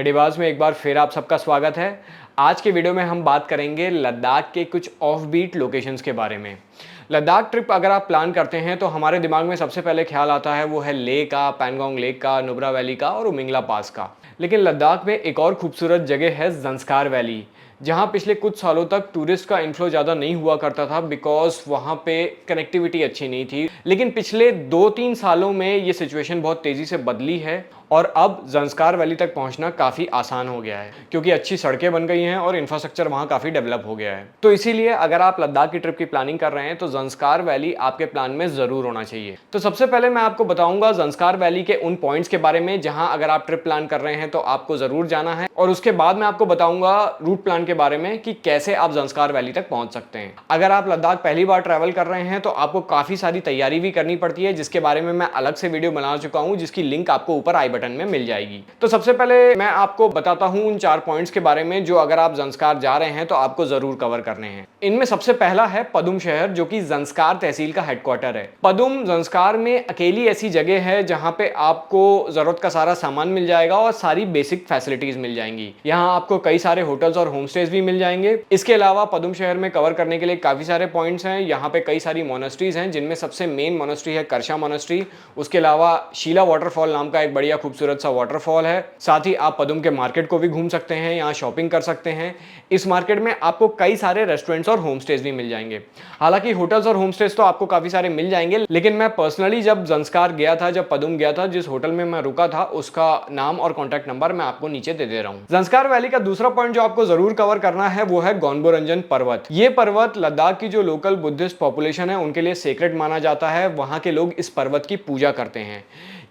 टेढ़ीबाज में एक बार फिर आप सबका स्वागत है। आज के वीडियो में हम बात करेंगे लद्दाख के कुछ ऑफ बीट लोकेशंस के बारे में। लद्दाख ट्रिप अगर आप प्लान करते हैं तो हमारे दिमाग में सबसे पहले ख्याल आता है वो है लेह का, पैंगोंग लेक का, नुब्रा वैली का और उमिंगला पास का। लेकिन लद्दाख में एक और खूबसूरत जगह है ज़ंस्कार वैली, जहाँ पिछले कुछ सालों तक टूरिस्ट का इन्फ्लो ज़्यादा नहीं हुआ करता था बिकॉज वहाँ पे कनेक्टिविटी अच्छी नहीं थी। लेकिन पिछले 2-3 सालों में ये सिचुएशन बहुत तेज़ी से बदली है और अब ज़ंस्कार वैली तक पहुंचना काफ़ी आसान हो गया है क्योंकि अच्छी सड़कें बन गई हैं और इंफ्रास्ट्रक्चर वहां काफ़ी डेवलप हो गया है। तो इसीलिए अगर आप लद्दाख की ट्रिप की प्लानिंग कर रहे हैं तो ज़ंस्कार वैली आपके प्लान में ज़रूर होना चाहिए। तो सबसे पहले मैं आपको बताऊंगा ज़ंस्कार वैली के उन पॉइंट्स के बारे में जहां अगर आप ट्रिप प्लान कर रहे हैं तो आपको ज़रूर जाना है, और उसके बाद मैं आपको बताऊंगा रूट प्लान के बारे में कि कैसे आप ज़ंस्कार वैली तक पहुँच सकते हैं। अगर आप लद्दाख पहली बार ट्रैवल कर रहे हैं तो आपको काफ़ी सारी तैयारी भी करनी पड़ती है, जिसके बारे में मैं अलग से वीडियो बना चुका हूँ, जिसकी लिंक आपको ऊपर आई बटन में मिल जाएगी। तो सबसे पहले मैं आपको बताता हूं उन 4 पॉइंट्स के बारे में जो अगर आप ज़ंस्कार जा रहे हैं तो आपको जरूर कवर करने हैं। इनमें सबसे पहला है पदुम शहर, जो कि ज़ंस्कार तहसील का हेडक्वार्टर है। पदुम ज़ंस्कार में अकेली ऐसी जगह है जहां पे आपको जरूरत का सारा सामान मिल जाएगा और सारी बेसिक फैसिलिटीज मिल जाएंगी। यहां आपको कई सारे होटल्स और होम स्टेज भी मिल जाएंगे। इसके अलावा पदुम शहर में कवर करने के लिए काफी सारे पॉइंट्स हैं। यहाँ पे कई सारी मोनेस्ट्रीज हैं, जिनमें सबसे मेन मोनेस्ट्री है करशा मोनेस्ट्री। उसके अलावा शीला वाटरफॉल नाम का एक बढ़िया खूबसूरत सा वाटरफॉल है। साथ ही आप पदुम के मार्केट को भी घूम सकते हैं, यहाँ शॉपिंग कर सकते हैं। इस मार्केट में आपको कई सारे रेस्टोरेंट्स और होम स्टेज भी मिल जाएंगे। हालांकि होटल्स और होम स्टेज तो आपको काफी सारे मिल जाएंगे, लेकिन मैं पर्सनली जब ज़ंस्कार गया था, जब पदुम गया था, जिस होटल में मैं रुका था उसका नाम और कॉन्टैक्ट नंबर मैं आपको नीचे दे रहा हूँ। ज़ंस्कार वैली का दूसरा पॉइंट जो आपको जरूर कवर करना है वो है गौनबोरंजन पर्वत। ये पर्वत लद्दाख की जो लोकल बुद्धिस्ट पॉपुलेशन है उनके लिए सेक्रेड माना जाता है। वहां के लोग इस पर्वत की पूजा करते हैं।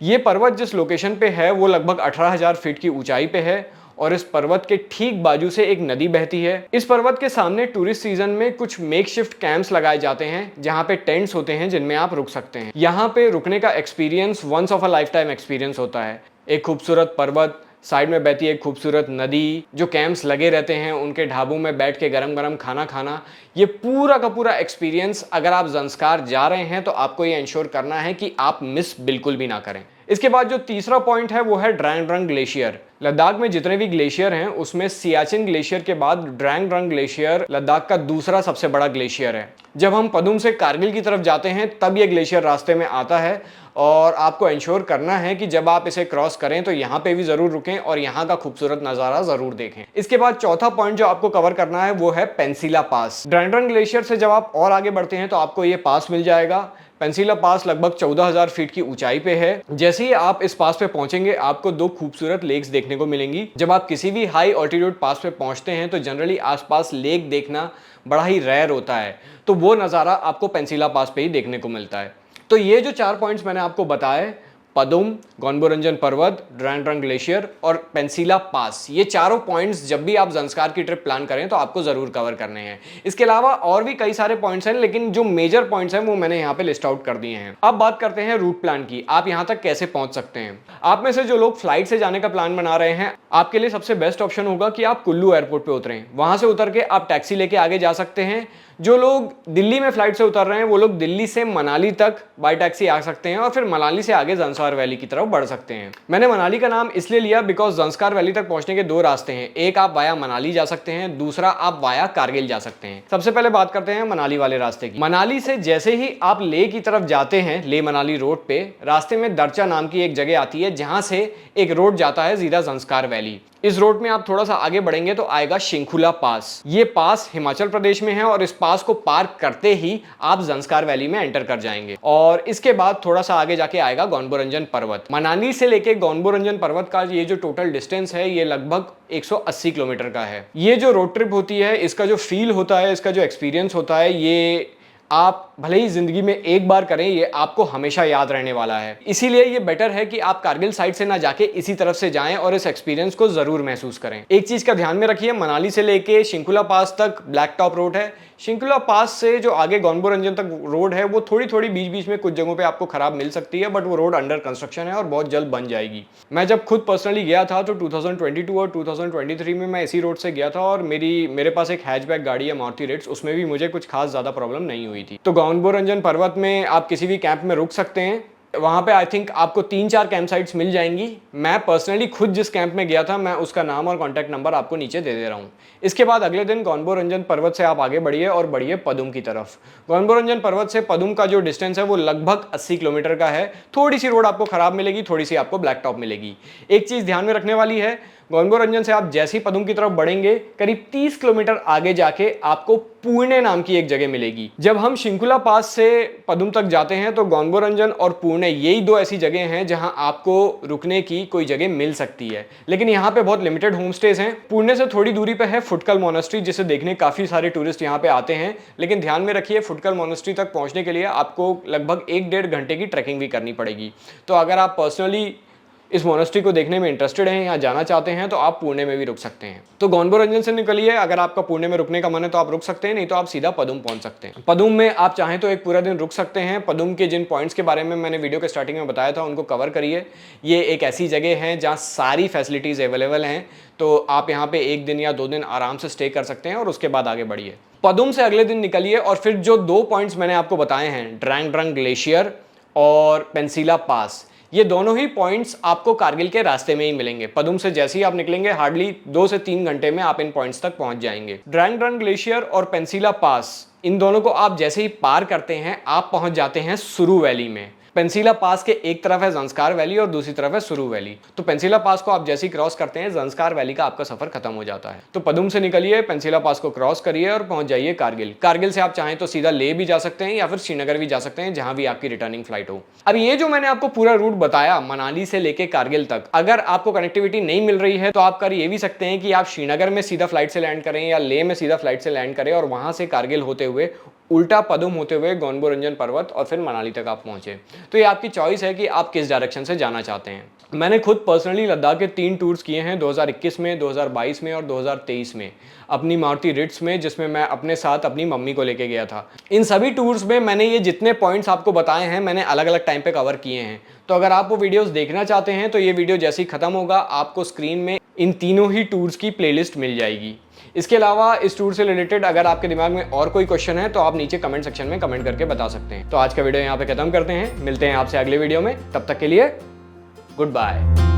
ये पर्वत जिस लोकेशन पे है वो लगभग 18,000 फीट की ऊंचाई पे है और इस पर्वत के ठीक बाजू से एक नदी बहती है। इस पर्वत के सामने टूरिस्ट सीजन में कुछ मेकशिफ्ट कैंप्स लगाए जाते हैं, जहां पे टेंट्स होते हैं जिनमें आप रुक सकते हैं। यहाँ पे रुकने का experience once of a life time experience होता है। एक खूबसूरत पर्वत, साइड में बहती एक खूबसूरत नदी, जो कैंप्स लगे रहते हैं, उनके ढाबों में बैठ के गरम गरम खाना खाना, ये पूरा का पूरा एक्सपीरियंस अगर आप ज़ंस्कार जा रहे हैं तो आपको ये इंश्योर करना है कि आप मिस बिल्कुल भी ना करें। इसके बाद जो तीसरा पॉइंट है वो है ड्रैंग ड्रंग ग्लेशियर। लद्दाख में जितने भी ग्लेशियर हैं उसमें सियाचिन ग्लेशियर के बाद ड्रैंग ड्रंग ग्लेशियर लद्दाख का दूसरा सबसे बड़ा ग्लेशियर है। जब हम पदुम से कारगिल की तरफ जाते हैं तब ये ग्लेशियर रास्ते में आता है और आपको इंश्योर करना है कि जब आप इसे क्रॉस करें तो यहाँ पे भी जरूर रुकें और यहाँ का खूबसूरत नज़ारा जरूर देखें। इसके बाद चौथा पॉइंट जो आपको कवर करना है वो है पेंसिला पास। ड्रैंग ड्रंग ग्लेशियर से जब आप और आगे बढ़ते हैं तो आपको ये पास मिल जाएगा। पेंसिला पास लगभग 14,000 फीट की ऊंचाई पे है। जैसे ही आप इस पास पे पहुंचेंगे आपको 2 खूबसूरत लेक्स देखने को मिलेंगी। जब आप किसी भी हाई ऑल्टीट्यूड पास पे पहुंचते हैं तो जनरली आसपास लेक देखना बड़ा ही रेयर होता है, तो वो नज़ारा आपको पेंसिला पास पे ही देखने को मिलता है। तो ये जो 4 पॉइंट्स मैंने आपको बताए, पदुम, गौनबोरंजन पर्वत, ड्रैंग ड्रंग ग्लेशियर और पेंसिला पास, ये चारों पॉइंट्स जब भी आप ज़ंस्कार की ट्रिप प्लान करें तो आपको ज़रूर कवर करने हैं। इसके अलावा और भी कई सारे पॉइंट्स हैं, लेकिन जो मेजर पॉइंट्स हैं वो मैंने यहाँ पे लिस्ट आउट कर दिए हैं। अब बात करते हैं रूट प्लान की। आप यहाँ तक कैसे पहुँच सकते हैं। आप में से जो लोग फ्लाइट से जाने का प्लान बना रहे हैं, आपके लिए सबसे बेस्ट ऑप्शन होगा कि आप कुल्लू एयरपोर्ट पर उतरें। वहाँ से उतर के आप टैक्सी लेके आगे जा सकते हैं। जो लोग दिल्ली में फ्लाइट से उतर रहे हैं वो लोग दिल्ली से मनाली तक बाय टैक्सी आ सकते हैं और फिर मनाली से आगे ज़ंस्कार वैली की तरफ बढ़ सकते हैं। मैंने मनाली का नाम इसलिए लिया बिकॉज ज़ंस्कार वैली तक पहुंचने के 2 रास्ते हैं। एक आप वाया मनाली जा सकते हैं, दूसरा आप वाया कारगिल जा सकते हैं। सबसे पहले बात करते हैं मनाली वाले रास्ते की। मनाली से जैसे ही आप लेह की तरफ जाते हैं, लेह मनाली रोड पे रास्ते में दरचा नाम की एक जगह आती है जहां से एक रोड जाता है सीधा ज़ंस्कार वैली। इस रोड में आप थोड़ा सा आगे बढ़ेंगे तो आएगा शिंकुला पास। ये पास हिमाचल प्रदेश में है और इस पास को पार करते ही आप ज़ंस्कार वैली में एंटर कर जाएंगे और इसके बाद थोड़ा सा आगे जाके आएगा गौनबोरंजन पर्वत। मनाली से लेके गौनबोरंजन पर्वत का ये जो टोटल डिस्टेंस है ये लगभग 180 किलोमीटर का है। ये जो रोड ट्रिप होती है, इसका जो फील होता है, इसका जो एक्सपीरियंस होता है, ये आप भले ही जिंदगी में एक बार करें, ये आपको हमेशा याद रहने वाला है। इसीलिए ये बेटर है कि आप कारगिल साइड से ना जाके इसी तरफ से जाएं और इस एक्सपीरियंस को जरूर महसूस करें। एक चीज का ध्यान में रखिए, मनाली से लेके शिंकुला पास तक ब्लैक टॉप रोड है। शिंकुला पास से जो आगे गौनबोरंजन तक रोड है वो थोड़ी थोड़ी बीच बीच में कुछ जगहों पे आपको खराब मिल सकती है, बट वो रोड अंडर कंस्ट्रक्शन है और बहुत जल्द बन जाएगी। मैं जब खुद पर्सनली गया था तो 2022 और 2023 में मैं इसी रोड से गया था और मेरे पास एक हैचबैक गाड़ी है मारुति रिट्ज, उसमें भी मुझे कुछ खास ज्यादा प्रॉब्लम नहीं हुई थी। तो गौनबोरंजन पर्वत में आप किसी भी कैंप में रुक सकते हैं। वहाँ पे आई थिंक आपको 3-4 कैंप साइट्स मिल जाएंगी। मैं पर्सनली खुद जिस कैंप में गया था, मैं उसका नाम और कॉन्टैक्ट नंबर आपको नीचे दे दे रहा हूँ। इसके बाद अगले दिन गौनबोरंजन पर्वत से आप आगे बढ़िए और बढ़िए पदुम की तरफ। गौनबोरंजन पर्वत से पदुम का जो डिस्टेंस है वो लगभग 80 किलोमीटर का है। थोड़ी सी रोड आपको खराब मिलेगी, थोड़ी सी आपको ब्लैक टॉप मिलेगी। एक चीज़ ध्यान में रखने वाली है, गौनबोरंजन से आप जैसे ही पदुम की तरफ बढ़ेंगे, करीब 30 किलोमीटर आगे जाके आपको पुणे नाम की एक जगह मिलेगी। जब हम शिंकुला पास से पदुम तक जाते हैं तो गौनबोरंजन और पुणे यही दो ऐसी जगह हैं जहां आपको रुकने की कोई जगह मिल सकती है, लेकिन यहाँ पे बहुत लिमिटेड होम स्टेज हैं। पुणे से थोड़ी दूरी पे है फुटकल मोनेस्ट्री, जिसे देखने काफी सारे टूरिस्ट यहाँ पे आते हैं। लेकिन ध्यान में रखिए, फुटकल मोनेस्ट्री तक पहुंचने के लिए आपको लगभग 1-1.5 घंटे की ट्रैकिंग भी करनी पड़ेगी। तो अगर आप पर्सनली इस मोनेस्ट्री को देखने में इंटरेस्टेड हैं या जाना चाहते हैं तो आप पुणे में भी रुक सकते हैं। तो गौनबोरंजन से निकलिए, अगर आपका पुणे में रुकने का मन है तो आप रुक सकते हैं, नहीं तो आप सीधा पदुम पहुंच सकते हैं। पदुम में आप चाहें तो एक पूरा दिन रुक सकते हैं। पदुम के जिन पॉइंट्स के बारे में मैंने वीडियो के स्टार्टिंग में बताया था उनको कवर करिए। ये एक ऐसी जगह है जहाँ सारी फैसिलिटीज़ अवेलेबल हैं, तो आप यहाँ पे 1 दिन या 2 दिन आराम से स्टे कर सकते हैं और उसके बाद आगे बढ़िए। पदुम से अगले दिन निकलिए और फिर जो 2 पॉइंट्स मैंने आपको बताए हैं, ड्रैंग ड्रंग ग्लेशियर और पेंसिला पास, ये दोनों ही पॉइंट्स आपको कारगिल के रास्ते में ही मिलेंगे। पदुम से जैसे ही आप निकलेंगे हार्डली 2 से 3 घंटे में आप इन पॉइंट्स तक पहुंच जाएंगे। ड्रैंग ड्रंग ग्लेशियर और पेंसिला पास, इन दोनों को आप जैसे ही पार करते हैं आप पहुंच जाते हैं सुरु वैली में। पेंसिला पास के एक तरफ है ज़ंस्कार वैली और दूसरी तरफ है सुरु वैली। तो पेंसिला पास को आप जैसे ही क्रॉस करते हैं ज़ंस्कार वैली का आपका सफर खत्म हो जाता है। तो पदुम से निकलिए, पेंसिला पास को क्रॉस करिए और पहुंच जाइए कारगिल। कारगिल से आप चाहें तो सीधा लेह भी जा सकते हैं या फिर श्रीनगर भी जा सकते हैं, जहां भी आपकी रिटर्निंग फ्लाइट हो। अब ये जो मैंने आपको पूरा रूट बताया मनाली से लेके कारगिल तक, अगर आपको कनेक्टिविटी नहीं मिल रही है तो आप कर ये भी सकते हैं कि आप श्रीनगर में सीधा फ्लाइट से लैंड करें या लेह में सीधा फ्लाइट से लैंड करें और वहां से कारगिल होते हुए उल्टा पदुम होते हुए गौनबोरंजन पर्वत और फिर मनाली तक आप पहुंचे। तो ये आपकी चॉइस है कि आप किस डायरेक्शन से जाना चाहते हैं। मैंने खुद पर्सनली लद्दाख के 3 टूर्स किए हैं, 2021 में, 2022 में और 2023 में, अपनी मारुति रिट्स में, जिसमें मैं अपने साथ अपनी मम्मी को लेके गया था। इन सभी टूर्स में मैंने ये जितने पॉइंट्स आपको बताए हैं मैंने अलग अलग टाइम पे कवर किए हैं। तो अगर आप वो वीडियोस देखना चाहते हैं तो ये वीडियो जैसे ही खत्म होगा आपको स्क्रीन में इन तीनों ही टूर्स की प्लेलिस्ट मिल जाएगी। इसके अलावा इस टूर से रिलेटेड अगर आपके दिमाग में और कोई क्वेश्चन है तो आप नीचे कमेंट सेक्शन में कमेंट करके बता सकते हैं। तो आज का वीडियो यहाँ पे खत्म करते हैं, मिलते हैं आपसे अगले वीडियो में, तब तक के लिए गुड बाय।